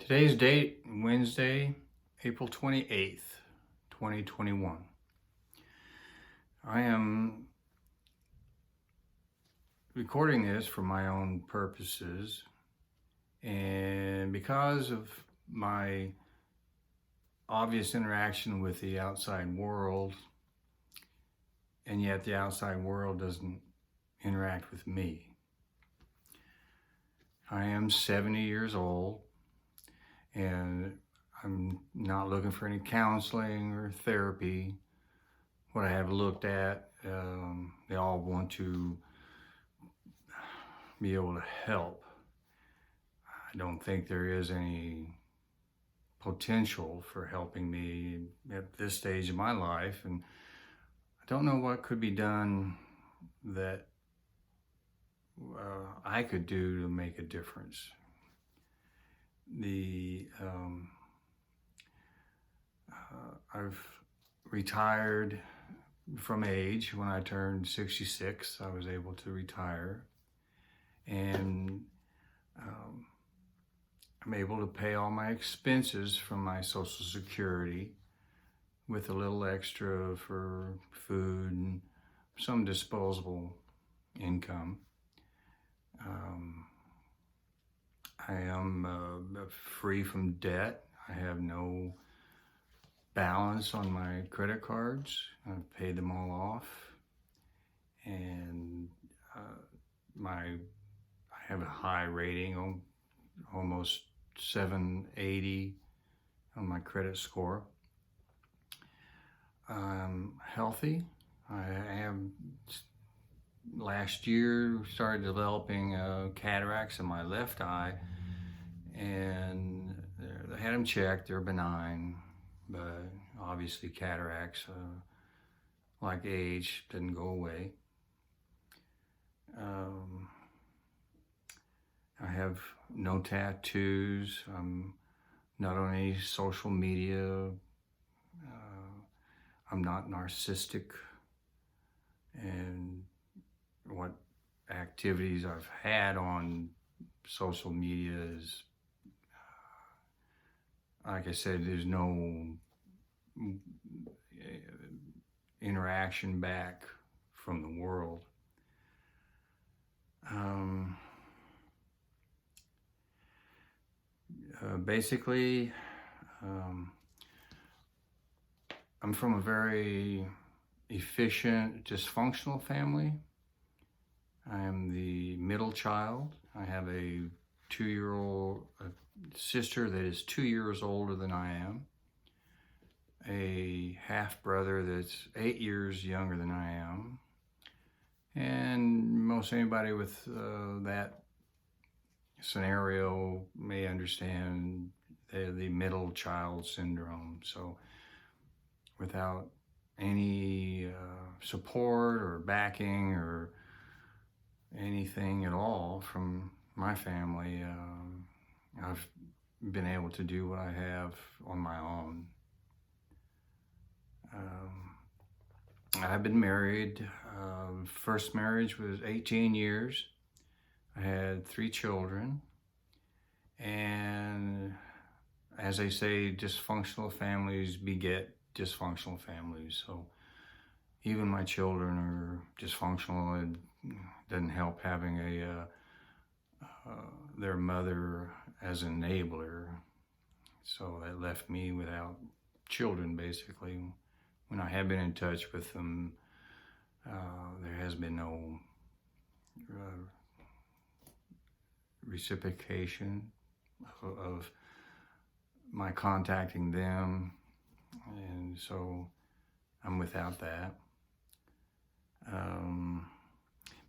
Today's date, Wednesday, April 28th, 2021. I am recording this for my own purposes, and because of my obvious interaction with the outside world, and yet the outside world doesn't interact with me. I am 70 years old, and I'm not looking for any counseling or therapy. What I have looked at, they all want to be able to help. I don't think there is any potential for helping me at this stage of my life, and I don't know what could be done that I could do to make a difference. I've retired from age. When I turned 66, I was able to retire, and I'm able to pay all my expenses from my Social Security with a little extra for food and some disposable income. I am free from debt. I have no balance on my credit cards. I've paid them all off, and I have a high rating, almost 780 on my credit score. I'm healthy. I am last year started developing cataracts in my left eye, and they had them checked. They're benign, but obviously cataracts, like age, didn't go away. I have no tattoos. I'm not on any social media. I'm not narcissistic, and what activities I've had on social media is, like I said, there's no interaction back from the world. Basically, I'm from a very efficient, dysfunctional family. I am the middle child. I have a 2-year-old sister that is 2 years older than I am, a half brother that's 8 years younger than I am, and most anybody with that scenario may understand the middle child syndrome. So without any support or backing or anything at all from my family, I've been able to do what I have on my own. I've been married. First marriage was 18 years. I had 3 children, and as they say, dysfunctional families beget dysfunctional families. So even my children are dysfunctional. It doesn't help having their mother as an enabler. So that left me without children, basically. When I have been in touch with them, there has been no reciprocation of my contacting them, and so I'm without that.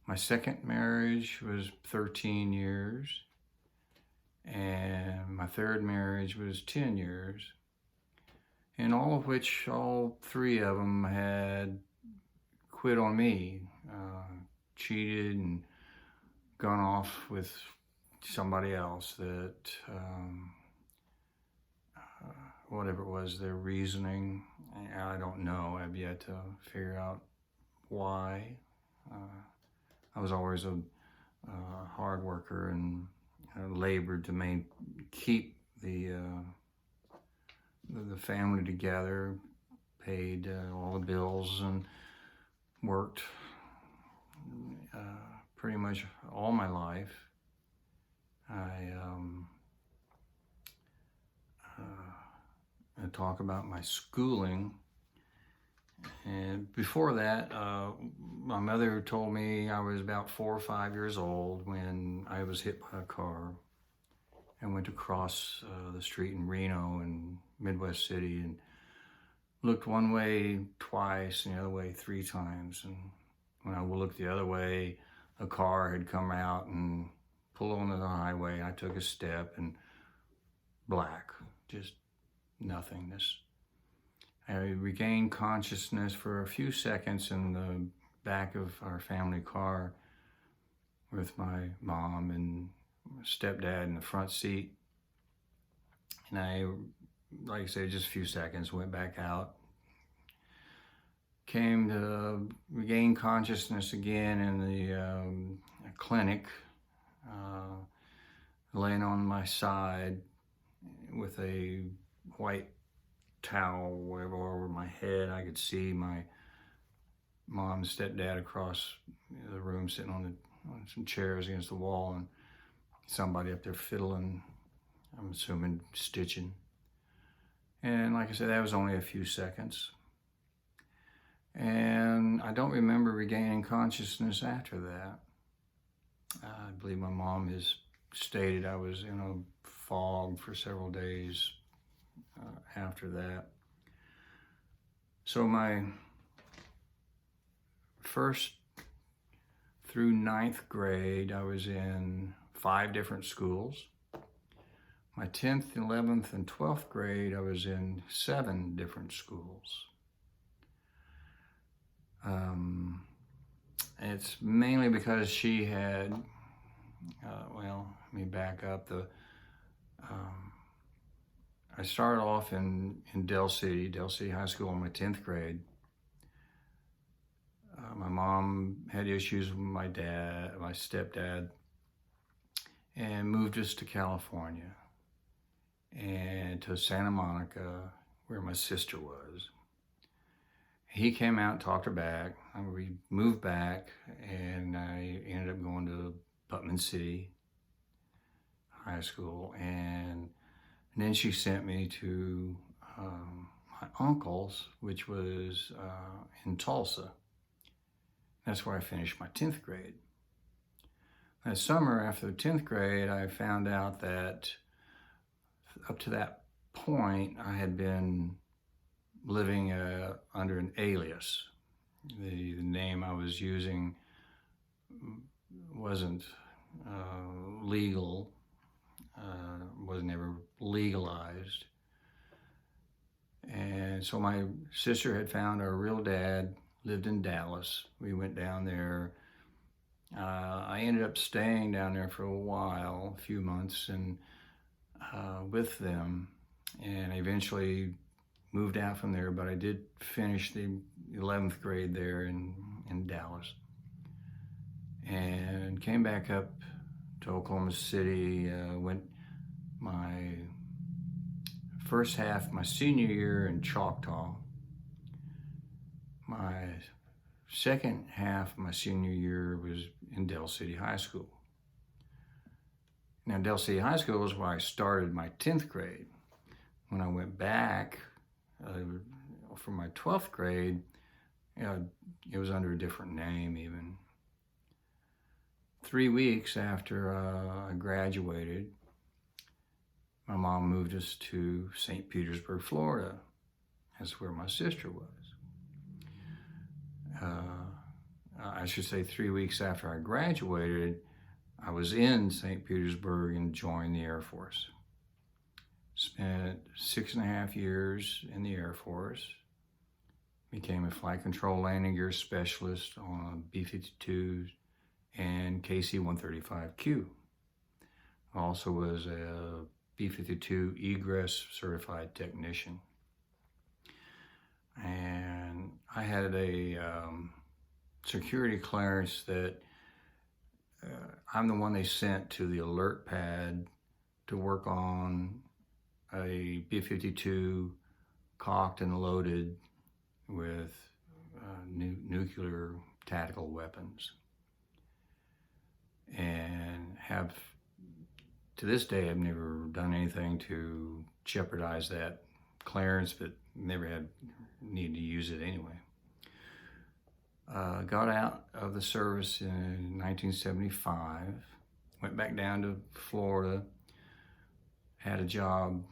My second marriage was 13 years, and my third marriage was 10 years, in all of which all 3 of them had quit on me, cheated and gone off with somebody else that, whatever it was, their reasoning, I don't know. I've yet to figure out why. I was always a hard worker and labored to keep the the family together, paid all the bills, and worked pretty much all my life. I talk about my schooling. And before that, my mother told me I was about 4 or 5 years old when I was hit by a car. I went to cross the street in Reno in Midwest City and looked one way twice and the other way 3 times. And when I looked the other way, a car had come out and pulled onto the highway. I took a step and black, just nothingness. I regained consciousness for a few seconds in the back of our family car with my mom and stepdad in the front seat. And I, like I said, just a few seconds, went back out. Came to regain consciousness again in the clinic, laying on my side with a white towel whatever over my head. I could see my mom and stepdad across the room sitting on some chairs against the wall, and somebody up there fiddling, I'm assuming stitching. And like I said, that was only a few seconds. And I don't remember regaining consciousness after that. I believe my mom has stated I was in a fog for several days after that. So my first through 9th grade, I was in 5 different schools. My 10th, 11th, and 12th grade, I was in 7 different schools. It's mainly because she had, well, let me back up. I started off in Del City High School in my 10th grade. My mom had issues with my stepdad, and moved us to California and to Santa Monica, where my sister was. He came out and talked her back. We moved back, and I ended up going to Putman City High School, and then she sent me to my uncle's, which was in Tulsa. That's where I finished my 10th grade. That summer after the 10th grade, I found out that up to that point, I had been living under an alias. The name I was using wasn't legal, wasn't ever legalized. And so my sister had found our real dad, lived in Dallas. We went down there. I ended up staying down there for a while, a few months, and with them, and eventually moved out from there, but I did finish the 11th grade there in Dallas, and came back up to Oklahoma City, went my first half, my senior year in Choctaw. My second half of my senior year was in Del City High School. Now, Del City High School was where I started my 10th grade. When I went back for my 12th grade, it was under a different name even. 3 weeks after I graduated, my mom moved us to St. Petersburg, Florida. That's where my sister was. I should say 3 weeks after I graduated, I was in St. Petersburg and joined the Air Force. Spent 6.5 years in the Air Force. Became a flight control landing gear specialist on B-52 and KC-135Q. Also was a B-52 egress certified technician. And I had a security clearance that I'm the one they sent to the alert pad to work on a B-52 cocked and loaded with nuclear tactical weapons, and have, to this day, I've never done anything to jeopardize that clearance, but never had need to use it anyway. Got out of the service in 1975, went back down to Florida, had a job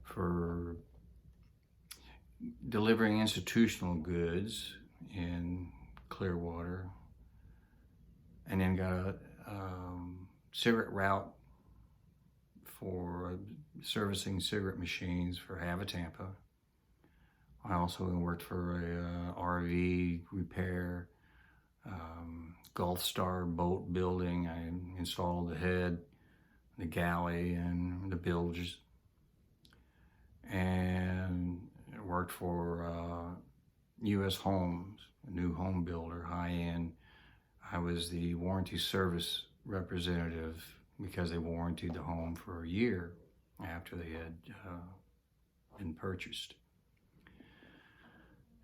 for delivering institutional goods in Clearwater, and then got a cigarette route for servicing cigarette machines for Hava-Tampa. I also worked for a RV repair, Gulf Star boat building. I installed the head, the galley, and the bilges. And worked for U.S. Homes, a new home builder, high-end. I was the warranty service representative because they warrantied the home for a year after they had been purchased.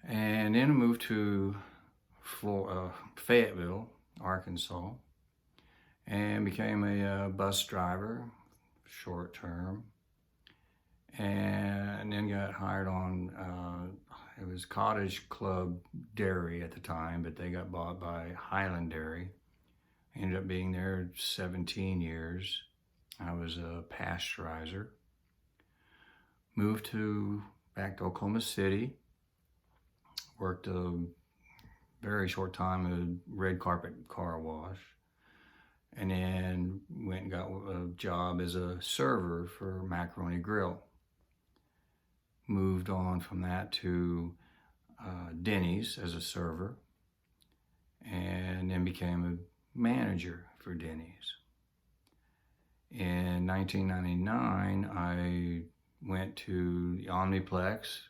And then I moved to Fayetteville, Arkansas, and became a bus driver, short term. And then got hired on, it was Cottage Club Dairy at the time, but they got bought by Highland Dairy. I ended up being there 17 years. I was a pasteurizer. Moved back to Oklahoma City. Worked a very short time at a red carpet car wash. And then went and got a job as a server for Macaroni Grill. Moved on from that to Denny's as a server, and then became a manager for Denny's. In 1999, I went to the Omniplex,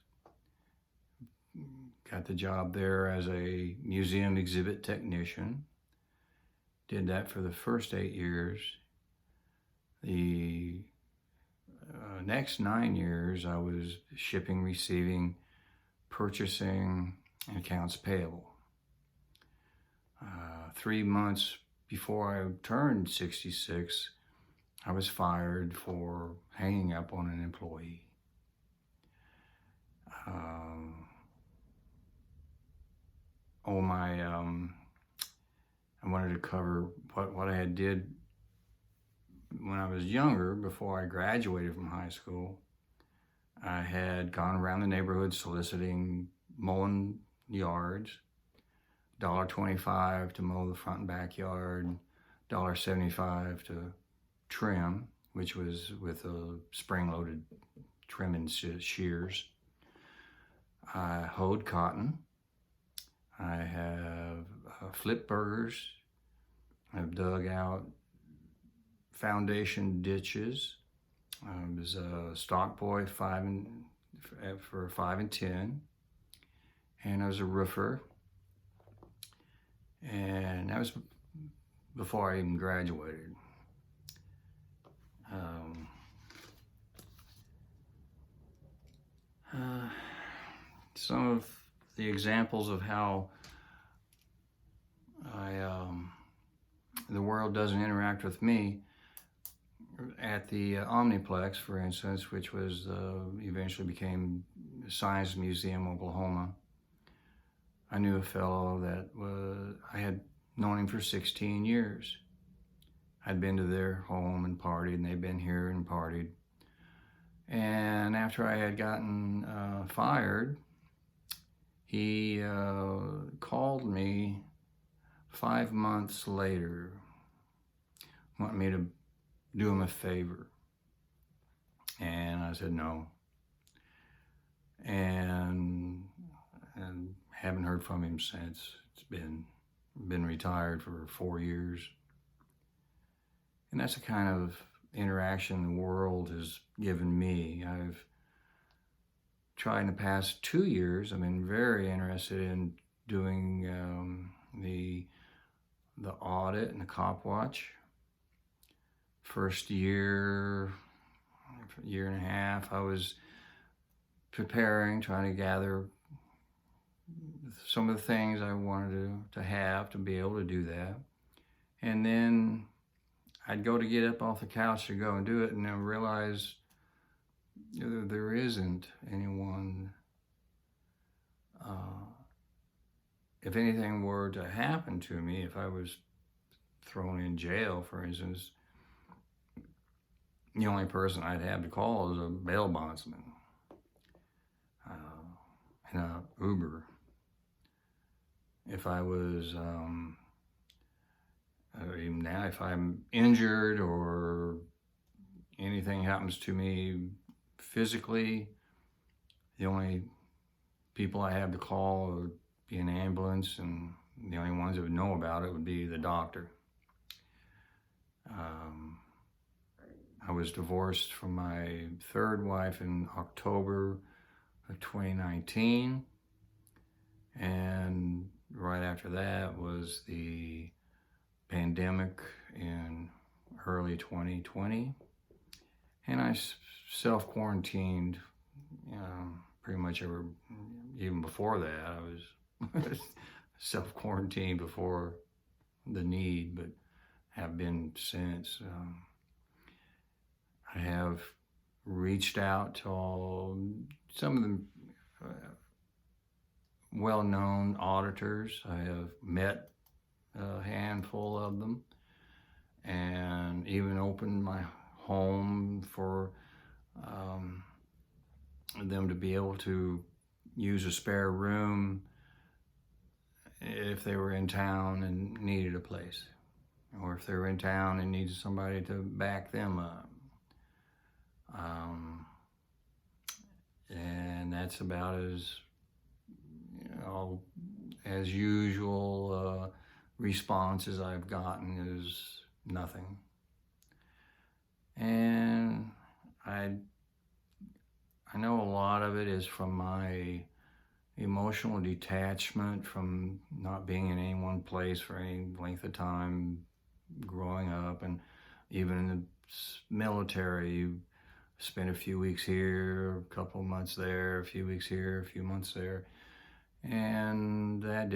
got the job there as a museum exhibit technician. Did that for the first 8 years. The next 9 years, I was shipping, receiving, purchasing, and accounts payable. 3 months before I turned 66, I was fired for hanging up on an employee. I wanted to cover what I had did when I was younger, before I graduated from high school. I had gone around the neighborhood soliciting mowing yards, $1.25 to mow the front and backyard, $1.75 to trim, which was with a spring-loaded trim and shears. I hoed cotton. I have flipped burgers. I've dug out foundation ditches. I was a stock boy for 5 and 10, and I was a roofer, and that was before I even graduated. Some of the examples of how the world doesn't interact with me. At the Omniplex, for instance, which was eventually became Science Museum, Oklahoma, I knew a fellow that I had known him for 16 years. I'd been to their home and partied, and they'd been here and partied. And after I had gotten fired, he called me 5 months later, wanted me to do him a favor. And I said no. And haven't heard from him since. It's been retired for 4 years. And that's the kind of interaction the world has given me. I've tried in the past 2 years, I've been very interested in doing the audit and the cop watch first year and a half, I was preparing, trying to gather some of the things I wanted to have to be able to do that. And then I'd go to get up off the couch to go and do it, and then realize there isn't anyone. If anything were to happen to me, if I was thrown in jail, for instance, the only person I'd have to call is a bail bondsman in a Uber. If I was, even now, if I'm injured or anything happens to me physically, the only people I have to call would be an ambulance, and the only ones that would know about it would be the doctor. I was divorced from my third wife in October of 2019, and right after that was the pandemic in early 2020, and I self-quarantined pretty much even before that. I was self-quarantined before the need, but have been since. I have reached out to some of the well-known auditors. I have met a handful of them, and even opened my home for them to be able to use a spare room if they were in town and needed a place, or if they were in town and needed somebody to back them up. And that's about as usual responses I've gotten is nothing. And I know a lot of it is from my emotional detachment from not being in any one place for any length of time growing up, and even in the military, you spend a few weeks here, a couple of months there, a few weeks here, a few months there, and that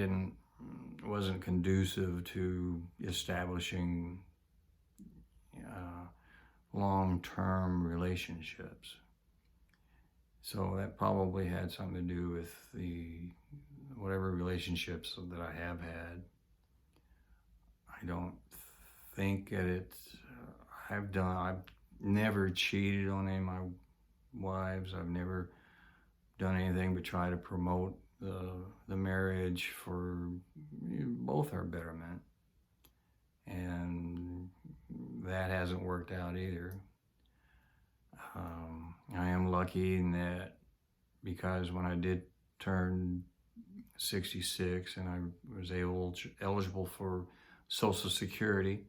wasn't conducive to establishing long-term relationships. So that probably had something to do with whatever relationships that I have had. I don't think that I've never cheated on any of my wives. I've never done anything but try to promote the marriage for both our betterment. And that hasn't worked out either. I am lucky in that, because when I did turn 66 and I was eligible for Social Security,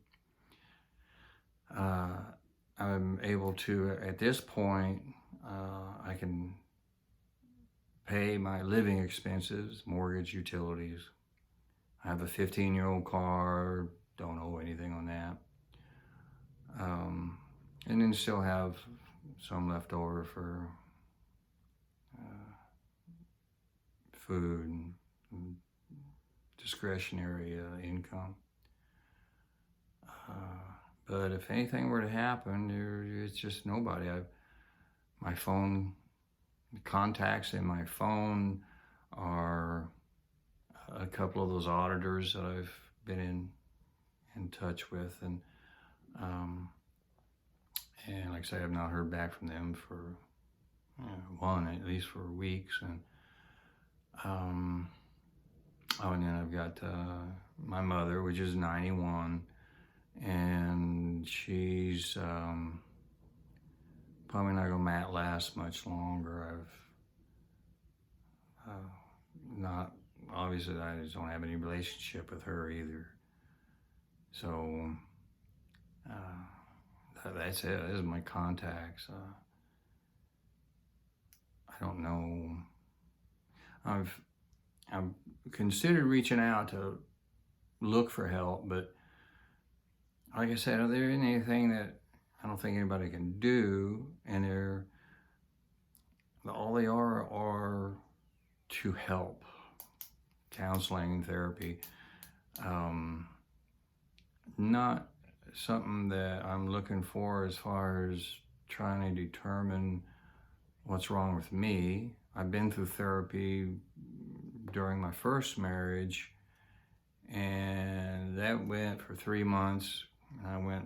I'm able to, at this point, I can pay my living expenses, mortgage, utilities. I have a 15-year-old car, don't owe anything on that. And then still have some left over for food and discretionary income. But if anything were to happen, it's just nobody. My phone contacts in my phone are a couple of those auditors that I've been in touch with, and like I say, I've not heard back from them for at least for weeks. And and then I've got my mother, which is 91, and she's probably not gonna last much longer. Obviously I just don't have any relationship with her either. So that's it. This is my contacts. I don't know. I've considered reaching out to look for help, but like I said, there isn't anything that I don't think anybody can do, and all they are to help. Counseling, therapy, not something that I'm looking for as far as trying to determine what's wrong with me. I've been through therapy during my first marriage, and that went for 3 months. I went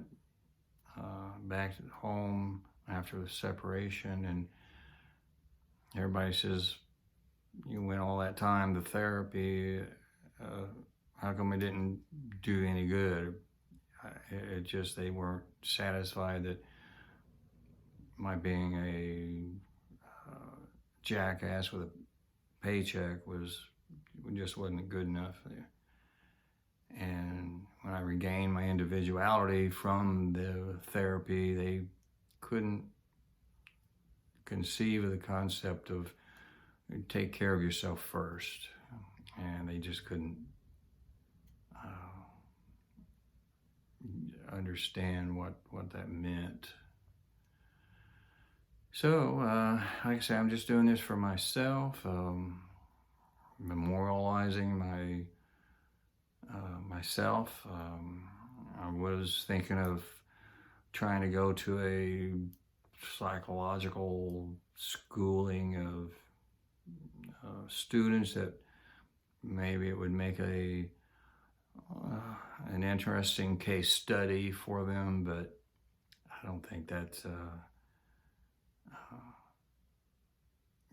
back home after the separation, and everybody says, you went all that time to therapy, how come it didn't do any good? It just, they weren't satisfied that my being a jackass with a paycheck just wasn't good enough. And when I regained my individuality from the therapy, they couldn't conceive of the concept of take care of yourself first, and they just couldn't understand what that meant. So, like I say, I'm just doing this for myself, memorializing myself. I was thinking of trying to go to a psychological schooling of students, that maybe it would make an interesting case study for them, but I don't think that's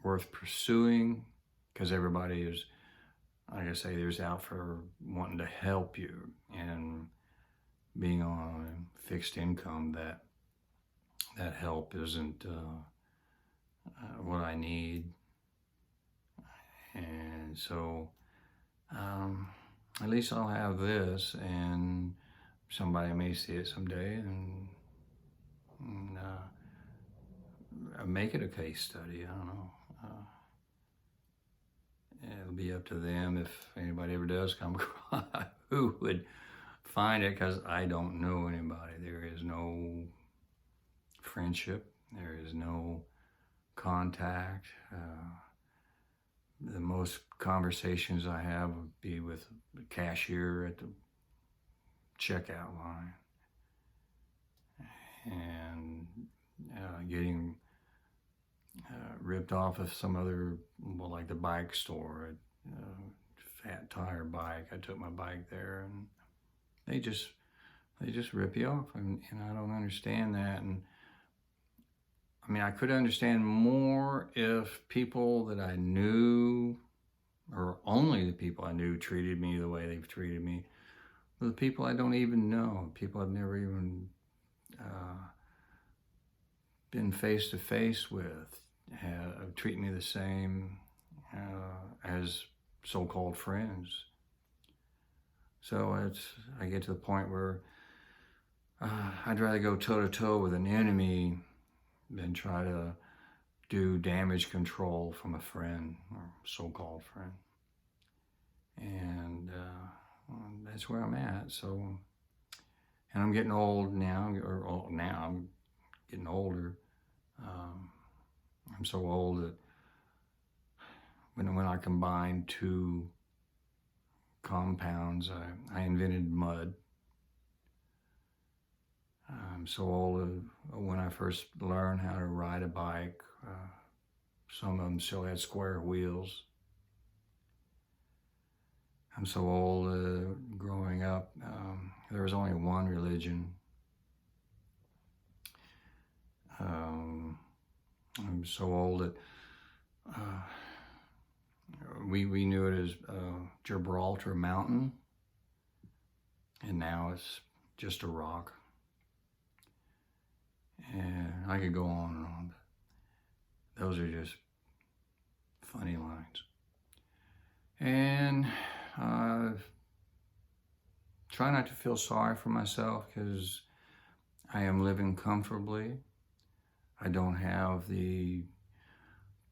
worth pursuing, because everybody is, like I say, there's out for wanting to help you, and being on fixed income, that help isn't what I need. And so at least I'll have this, and somebody may see it someday and make it a case study. I don't know. It'll be up to them, if anybody ever does come across, who would find it, because I don't know anybody. There is no friendship. There is no contact. The most conversations I have would be with the cashier at the checkout line, and getting ripped off of some other, well, like the bike store, Fat Tire Bike. I took my bike there, and they just rip you off, and I don't understand that. And I mean, I could understand more if people that I knew, or only the people I knew, treated me the way they've treated me. But the people I don't even know, people I've never even been face to face with, treat me the same as so-called friends. So I get to the point where I'd rather go toe-to-toe with an enemy than try to do damage control from a friend, or so-called friend. And that's where I'm at. So, and I'm getting old now, I'm getting older. I'm so old that when I combined two compounds, I invented mud. I'm so old when I first learned how to ride a bike, some of them still had square wheels. I'm so old, growing up, there was only one religion. I'm so old that we knew it as Gibraltar Mountain, and now it's just a rock. And I could go on and on, but those are just funny lines. And try not to feel sorry for myself, because I am living comfortably. I don't have the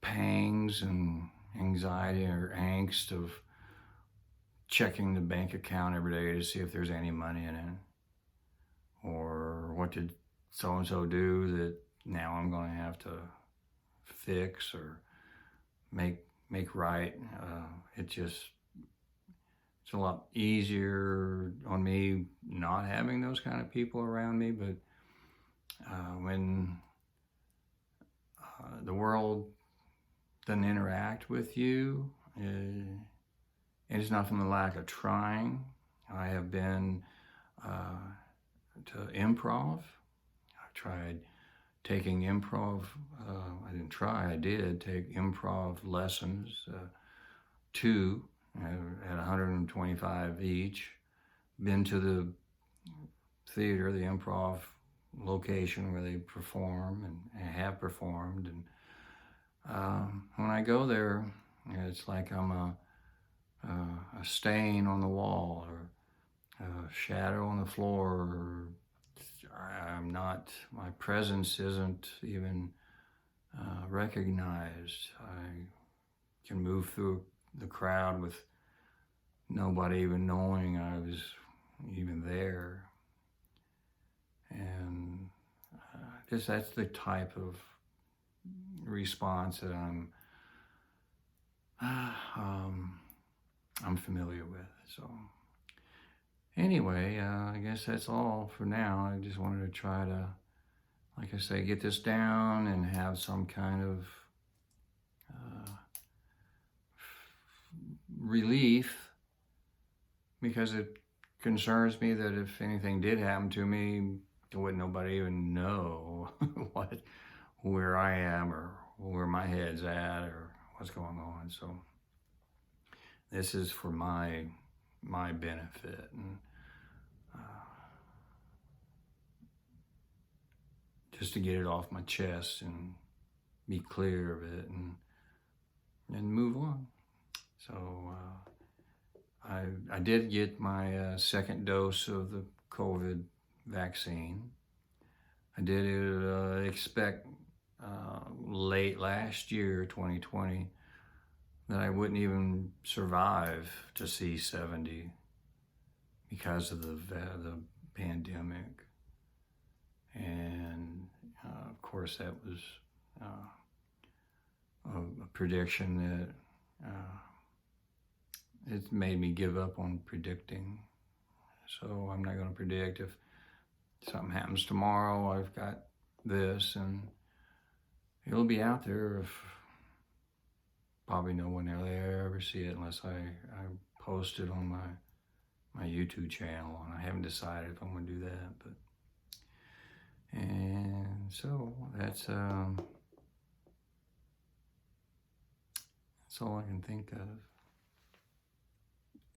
pangs and anxiety or angst of checking the bank account every day to see if there's any money in it, or what did so-and-so do that now I'm going to have to fix or make right. It's a lot easier on me not having those kind of people around me. But when the world doesn't interact with you, and it's not from the lack of trying. I have been to improv. I tried taking improv. I didn't try. I did take improv lessons, two at 125 each. Been to the theater, the improv location where they perform and have performed. And when I go there, it's like I'm a stain on the wall or a shadow on the floor. Or I'm not, my presence isn't even recognized. I can move through the crowd with nobody even knowing I was even there. And just that's the type of response that I'm familiar with. So anyway, I guess that's all for now. I just wanted to try to, like I say, get this down and have some kind of relief, because it concerns me that if anything did happen to me, wouldn't nobody even know where I am or where my head's at or what's going on. So this is for my benefit, and just to get it off my chest and be clear of it and move on. So I did get my second dose of the COVID vaccine. I did expect late last year, 2020, that I wouldn't even survive to see 70 because of the pandemic. And of course, that was a prediction that it made me give up on predicting. So I'm not going to predict. If something happens tomorrow, I've got this, and it'll be out there. If probably no one will ever see it unless I post it on my YouTube channel, and I haven't decided if I'm going to do that. But and so that's all I can think of.